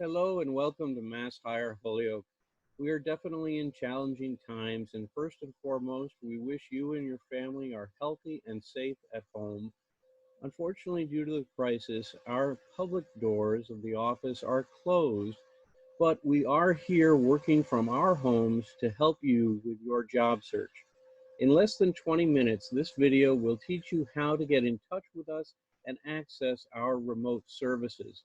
Hello and welcome to MassHire Holyoke. We are definitely in challenging times, and first and foremost, we wish you and your family are healthy and safe at home. Unfortunately, due to the crisis, our public doors of the office are closed, but we are here working from our homes to help you with your job search. In less than 20 minutes, this video will teach you how to get in touch with us and access our remote services.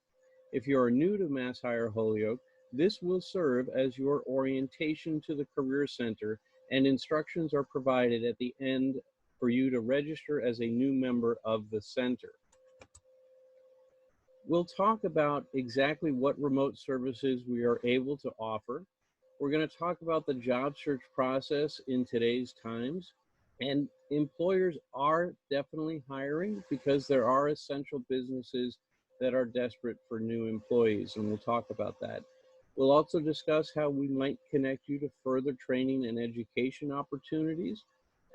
If you are new to MassHire Holyoke, this will serve as your orientation to the Career Center, and instructions are provided at the end for you to register as a new member of the center. We'll talk about exactly what remote services we are able to offer. We're going to talk about the job search process in today's times. And employers are definitely hiring because there are essential businesses that are desperate for new employees, and we'll talk about that. We'll also discuss how we might connect you to further training and education opportunities,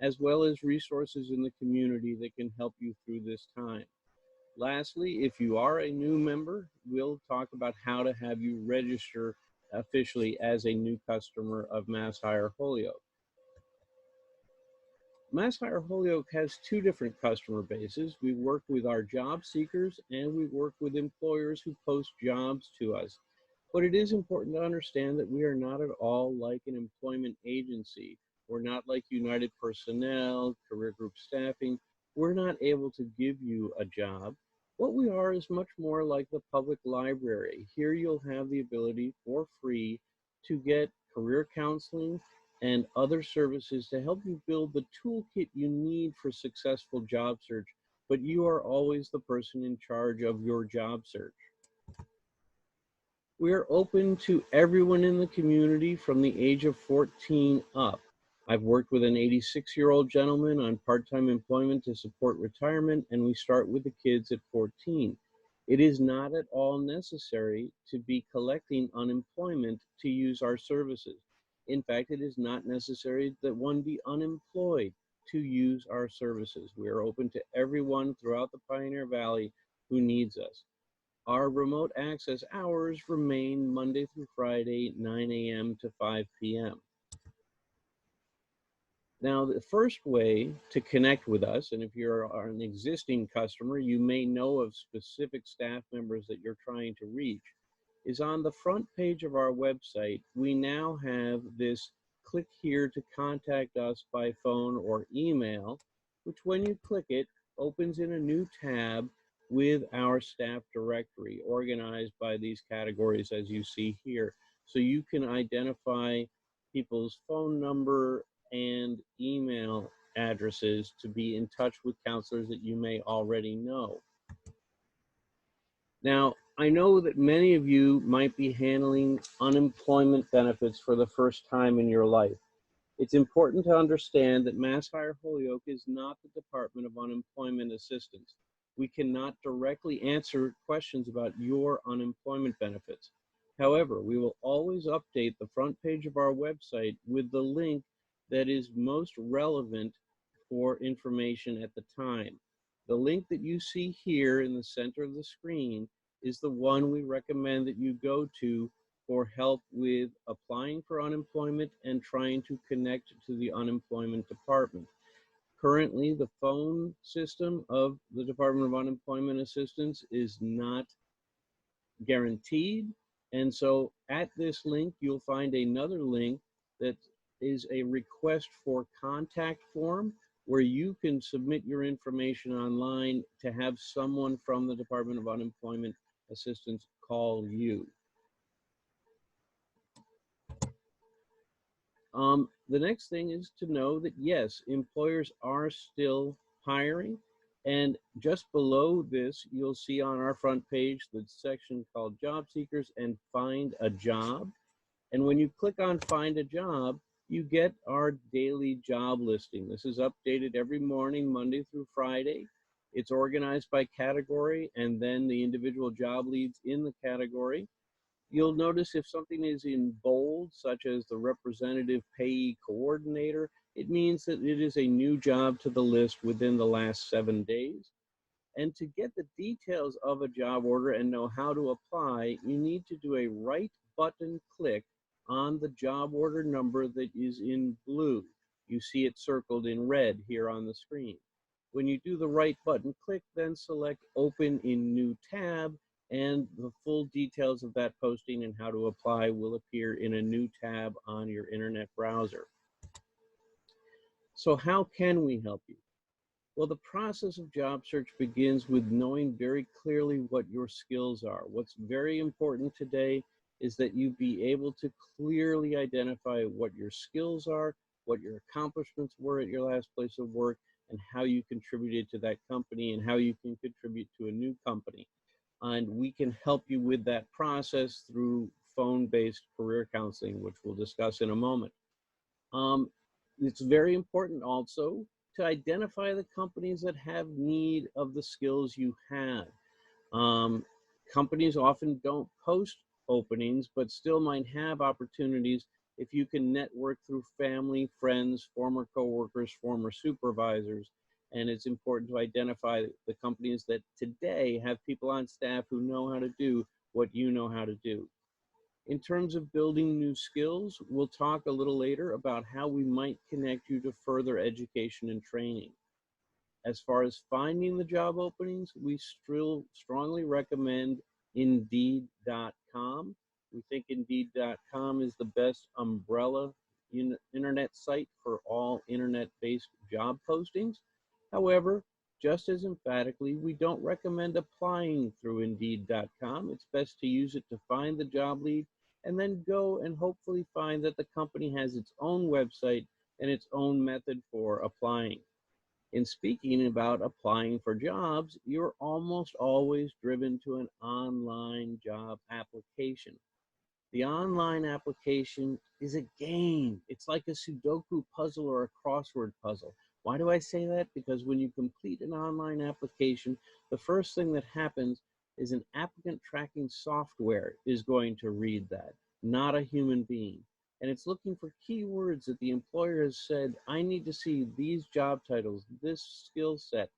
as well as resources in the community that can help you through this time. Lastly, if you are a new member, we'll talk about how to have you register officially as a new customer of MassHire Holyoke. MassHire Holyoke has two different customer bases. We work with our job seekers and we work with employers who post jobs to us. But it is important to understand that we are not at all like an employment agency. We're not like United Personnel, Career Group Staffing. We're not able to give you a job. What we are is much more like the public library. Here you'll have the ability for free to get career counseling and other services to help you build the toolkit you need for successful job search, but you are always the person in charge of your job search. We are open to everyone in the community from the age of 14 up. I've worked with an 86-year-old gentleman on part-time employment to support retirement, and we start with the kids at 14. It is not at all necessary to be collecting unemployment to use our services. In fact, it is not necessary that one be unemployed to use our services. We are open to everyone throughout the Pioneer Valley who needs us. Our remote access hours remain Monday through Friday, 9 a.m. to 5 p.m. Now, the first way to connect with us, and if you're an existing customer, you may know of specific staff members that you're trying to reach, is on the front page of our website. We now have this click here to contact us by phone or email, which when you click it, opens in a new tab with our staff directory organized by these categories as you see here. So you can identify people's phone number and email addresses to be in touch with counselors that you may already know. Now, I know that many of you might be handling unemployment benefits for the first time in your life. It's important to understand that MassHire Holyoke is not the Department of Unemployment Assistance. We cannot directly answer questions about your unemployment benefits. However, we will always update the front page of our website with the link that is most relevant for information at the time. The link that you see here in the center of the screen is the one we recommend that you go to for help with applying for unemployment and trying to connect to the unemployment department. Currently, the phone system of the Department of Unemployment Assistance is not guaranteed. And so at this link, you'll find another link that is a request for contact form where you can submit your information online to have someone from the Department of Unemployment Assistance call you. The next thing is to know that yes, employers are still hiring. And just below this, you'll see on our front page the section called Job Seekers and Find a Job. And when you click on Find a Job, you get our daily job listing. This is updated every morning, Monday through Friday. It's organized by category and then the individual job leads in the category. You'll notice if something is in bold, such as the representative payee coordinator, it means that it is a new job to the list within the last 7 days. And to get the details of a job order and know how to apply, you need to do a right button click on the job order number that is in blue. You see it circled in red here on the screen. When you do the right button click, then select Open in New Tab, and the full details of that posting and how to apply will appear in a new tab on your internet browser. So how can we help you? Well, the process of job search begins with knowing very clearly what your skills are. What's very important today is that you be able to clearly identify what your skills are, what your accomplishments were at your last place of work, and how you contributed to that company and how you can contribute to a new company. And we can help you with that process through phone-based career counseling, which we'll discuss in a moment. It's very important also to identify the companies that have need of the skills you have. Companies often don't post openings, but still might have opportunities if you can network through family, friends, former coworkers, former supervisors. And it's important to identify the companies that today have people on staff who know how to do what you know how to do. In terms of building new skills, we'll talk a little later about how we might connect you to further education and training. As far as finding the job openings, we still strongly recommend Indeed.com. We think Indeed.com is the best umbrella internet site for all internet-based job postings. However, just as emphatically, we don't recommend applying through Indeed.com. It's best to use it to find the job lead and then go and hopefully find that the company has its own website and its own method for applying. In speaking about applying for jobs, you're almost always driven to an online job application. The online application is a game. It's like a Sudoku puzzle or a crossword puzzle. Why do I say that? Because when you complete an online application, the first thing that happens is an applicant tracking software is going to read that, not a human being. And it's looking for keywords that the employer has said, I need to see these job titles, this skill set,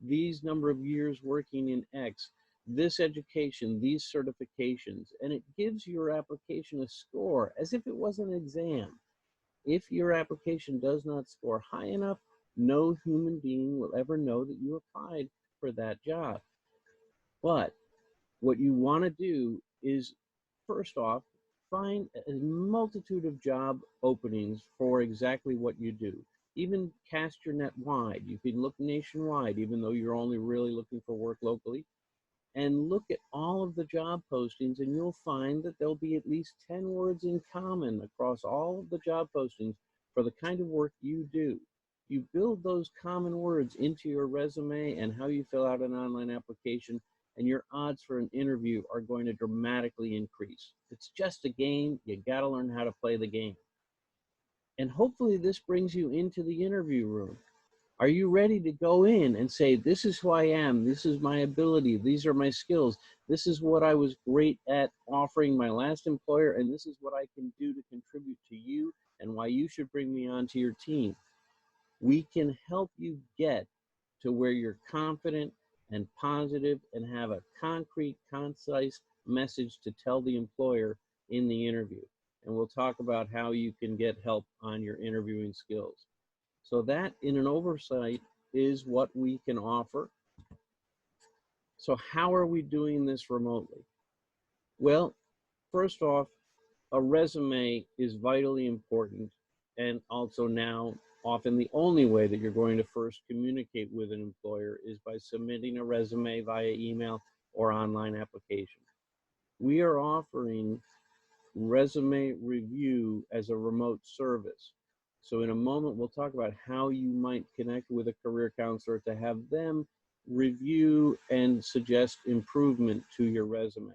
these number of years working in X, this education, these certifications, and it gives your application a score as if it was an exam. If your application does not score high enough, no human being will ever know that you applied for that job. But what you want to do is, first off, find a multitude of job openings for exactly what you do. Even cast your net wide. You can look nationwide, even though you're only really looking for work locally. And look at all of the job postings, and you'll find that there'll be at least 10 words in common across all of the job postings for the kind of work you do. You build those common words into your resume and how you fill out an online application, and your odds for an interview are going to dramatically increase. It's just a game. You got to learn how to play the game. And hopefully this brings you into the interview room. Are you ready to go in and say, this is who I am, this is my ability, these are my skills, this is what I was great at offering my last employer, and this is what I can do to contribute to you and why you should bring me onto your team? We can help you get to where you're confident and positive and have a concrete, concise message to tell the employer in the interview. And we'll talk about how you can get help on your interviewing skills. So that, in an oversight, is what we can offer. So how are we doing this remotely? Well, first off, a resume is vitally important, and also now often the only way that you're going to first communicate with an employer is by submitting a resume via email or online application. We are offering resume review as a remote service. So in a moment, we'll talk about how you might connect with a career counselor to have them review and suggest improvement to your resume.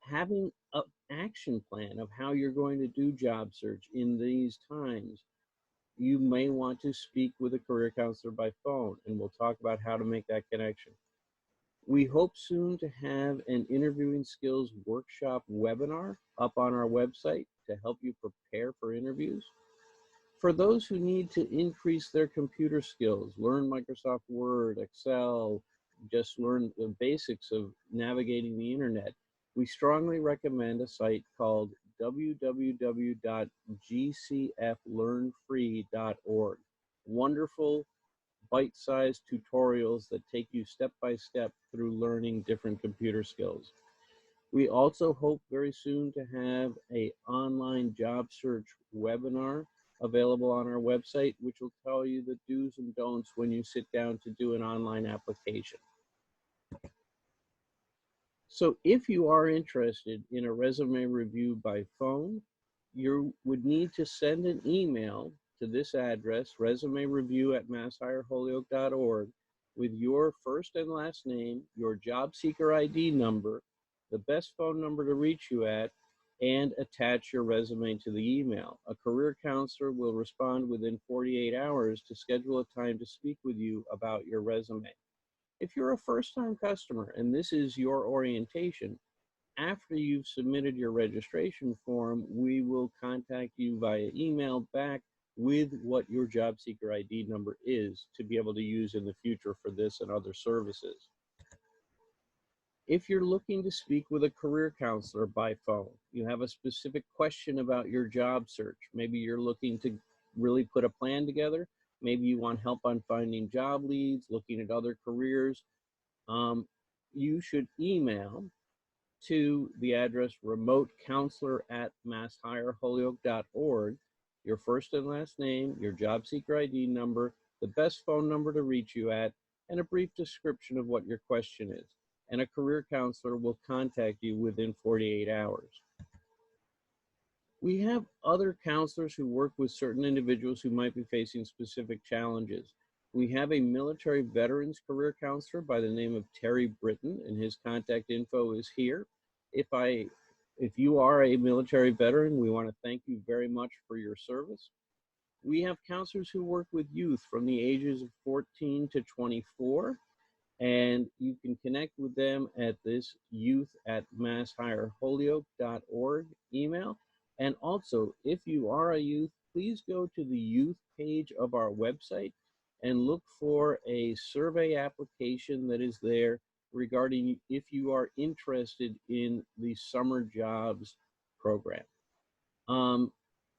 Having an action plan of how you're going to do job search in these times, you may want to speak with a career counselor by phone, and we'll talk about how to make that connection. We hope soon to have an interviewing skills workshop webinar up on our website to help you prepare for interviews. For those who need to increase their computer skills, learn Microsoft Word, Excel, just learn the basics of navigating the internet, we strongly recommend a site called www.gcflearnfree.org. Wonderful bite-sized tutorials that take you step by step through learning different computer skills. We also hope very soon to have an online job search webinar available on our website, which will tell you the do's and don'ts when you sit down to do an online application. So if you are interested in a resume review by phone, you would need to send an email to this address, resumereview@masshireholyoke.org, with your first and last name, your job seeker ID number, the best phone number to reach you at, and attach your resume to the email. A career counselor will respond within 48 hours to schedule a time to speak with you about your resume. If you're a first-time customer and this is your orientation, after you've submitted your registration form, we will contact you via email back with what your job seeker ID number is to be able to use in the future for this and other services. If you're looking to speak with a career counselor by phone, you have a specific question about your job search. Maybe you're looking to really put a plan together. Maybe you want help on finding job leads, looking at other careers. You should email to the address remotecounselor@masshireholyoke.org, your first and last name, your job seeker ID number, the best phone number to reach you at, and a brief description of what your question is. And a career counselor will contact you within 48 hours. We have other counselors who work with certain individuals who might be facing specific challenges. We have a military veterans career counselor by the name of Terry Britton, and his contact info is here. If you are a military veteran, we want to thank you very much for your service. We have counselors who work with youth from the ages of 14 to 24. And you can connect with them at this youth@masshireholyoke.org email. And also, if you are a youth, please go to the youth page of our website and look for a survey application that is there regarding if you are interested in the summer jobs program.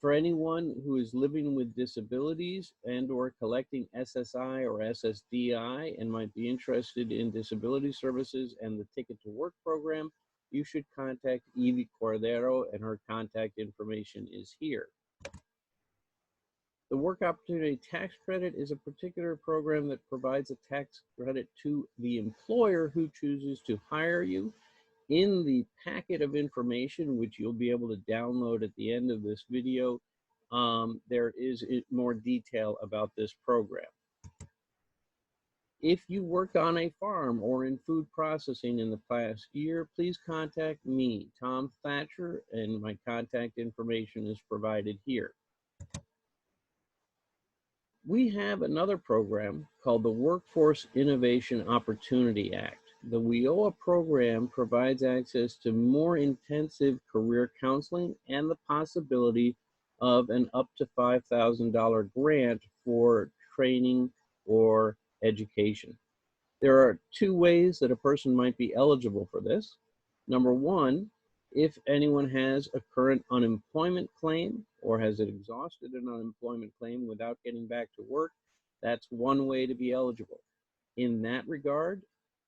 For anyone who is living with disabilities and or collecting SSI or SSDI and might be interested in disability services and the Ticket to Work program, you should contact Evie Cordero, and her contact information is here. The Work Opportunity Tax Credit is a particular program that provides a tax credit to the employer who chooses to hire you. In the packet of information, which you'll be able to download at the end of this video, there is more detail about this program. If you work on a farm or in food processing in the past year, please contact me, Tom Thatcher, and my contact information is provided here. We have another program called the Workforce Innovation Opportunity Act. The WIOA program provides access to more intensive career counseling and the possibility of an up to $5,000 grant for training or education. There are two ways that a person might be eligible for this. Number one, if anyone has a current unemployment claim or has exhausted an unemployment claim without getting back to work, that's one way to be eligible. In that regard,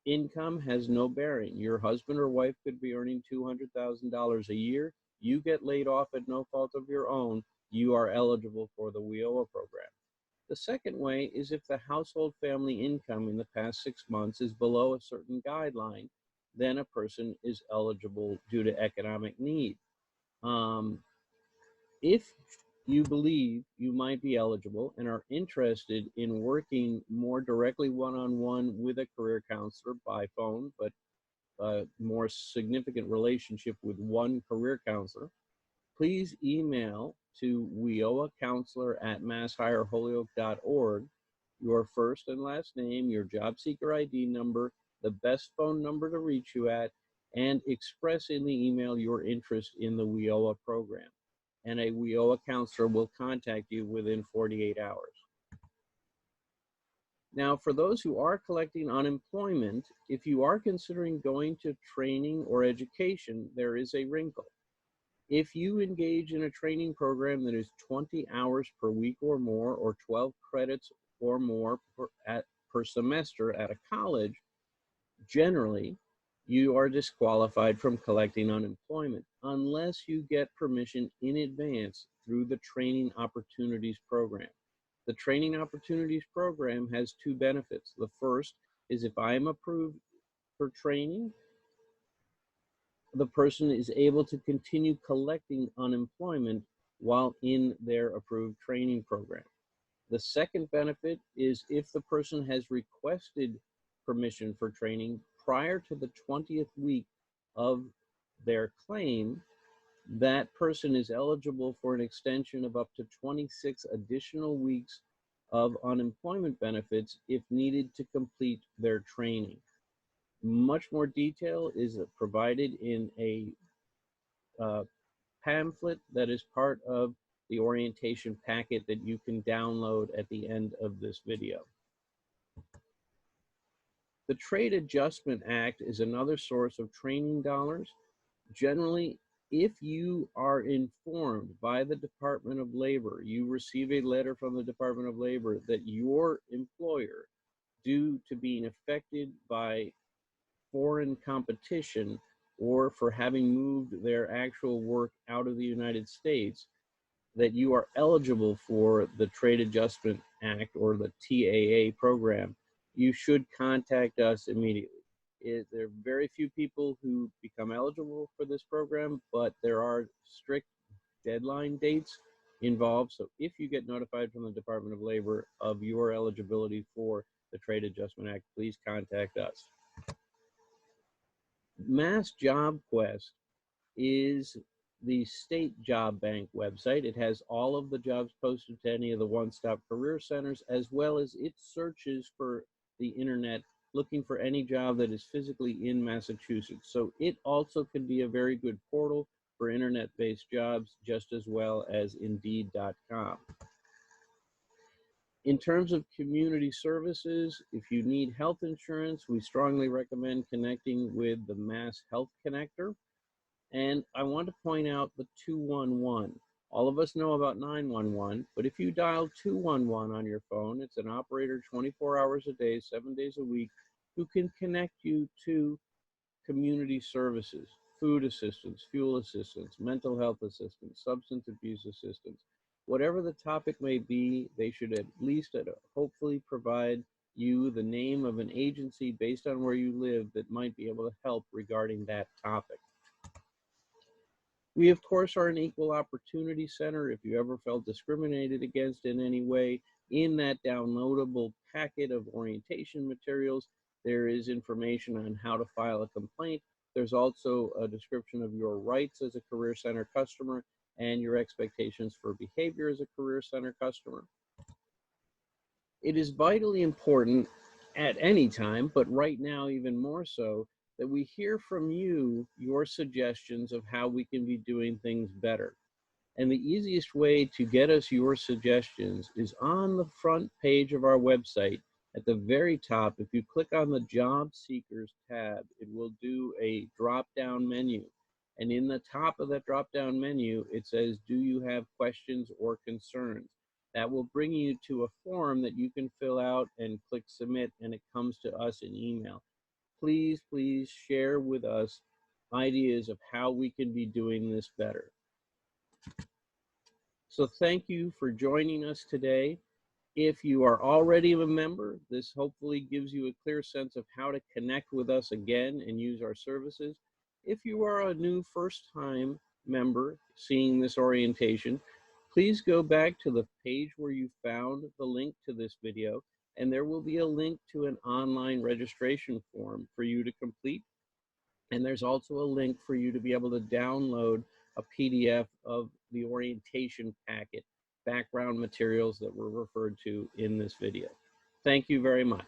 income has no bearing. Your husband or wife could be earning $200,000 a year. You get laid off at no fault of your own, you are eligible for the WIOA program. The second way is if the household family income in the past 6 months is below a certain guideline, then a person is eligible due to economic need. If you believe you might be eligible and are interested in working more directly one-on-one with a career counselor by phone, but a more significant relationship with one career counselor, please email to wioacounselor@masshireholyoke.org, your first and last name, your job seeker ID number, the best phone number to reach you at, and express in the email your interest in the WIOA program. And a WIOA counselor will contact you within 48 hours. Now, for those who are collecting unemployment, if you are considering going to training or education, there is a wrinkle. If you engage in a training program that is 20 hours per week or more, or 12 credits or more per semester at a college, generally, you are disqualified from collecting unemployment unless you get permission in advance through the Training Opportunities Program. The Training Opportunities Program has two benefits. The first is if I am approved for training, the person is able to continue collecting unemployment while in their approved training program. The second benefit is if the person has requested permission for training prior to the 20th week of their claim, that person is eligible for an extension of up to 26 additional weeks of unemployment benefits if needed to complete their training. Much more detail is provided in a pamphlet that is part of the orientation packet that you can download at the end of this video. The Trade Adjustment Act is another source of training dollars. Generally, if you are informed by the Department of Labor, you receive a letter from the Department of Labor that your employer, due to being affected by foreign competition or for having moved their actual work out of the United States, that you are eligible for the Trade Adjustment Act or the TAA program, you should contact us immediately. There are very few people who become eligible for this program, but there are strict deadline dates involved. So if you get notified from the Department of Labor of your eligibility for the Trade Adjustment Act, please contact us. Mass Job Quest is the state job bank website. It has all of the jobs posted to any of the one-stop career centers, as well as it searches for the internet looking for any job that is physically in Massachusetts. So it also can be a very good portal for internet-based jobs, just as well as Indeed.com. In terms of community services, if you need health insurance, we strongly recommend connecting with the Mass Health Connector. And I want to point out the 211. All of us know about 911, but if you dial 211 on your phone, it's an operator 24 hours a day, 7 days a week, who can connect you to community services, food assistance, fuel assistance, mental health assistance, substance abuse assistance. Whatever the topic may be, they should at least hopefully provide you the name of an agency based on where you live that might be able to help regarding that topic. We, of course, are an equal opportunity center. If you ever felt discriminated against in any way, in that downloadable packet of orientation materials, there is information on how to file a complaint. There's also a description of your rights as a Career Center customer and your expectations for behavior as a Career Center customer. It is vitally important at any time, but right now even more so, that we hear from you your suggestions of how we can be doing things better. And the easiest way to get us your suggestions is on the front page of our website. At the very top, if you click on the Job Seekers tab, it will do a drop-down menu. And in the top of that drop-down menu, it says, do you have questions or concerns? That will bring you to a form that you can fill out and click submit, and it comes to us in email. Please, please share with us ideas of how we can be doing this better. So thank you for joining us today. If you are already a member, this hopefully gives you a clear sense of how to connect with us again and use our services. If you are a new first-time member seeing this orientation, please go back to the page where you found the link to this video, and there will be a link to an online registration form for you to complete. And there's also a link for you to be able to download a PDF of the orientation packet, background materials that were referred to in this video. Thank you very much.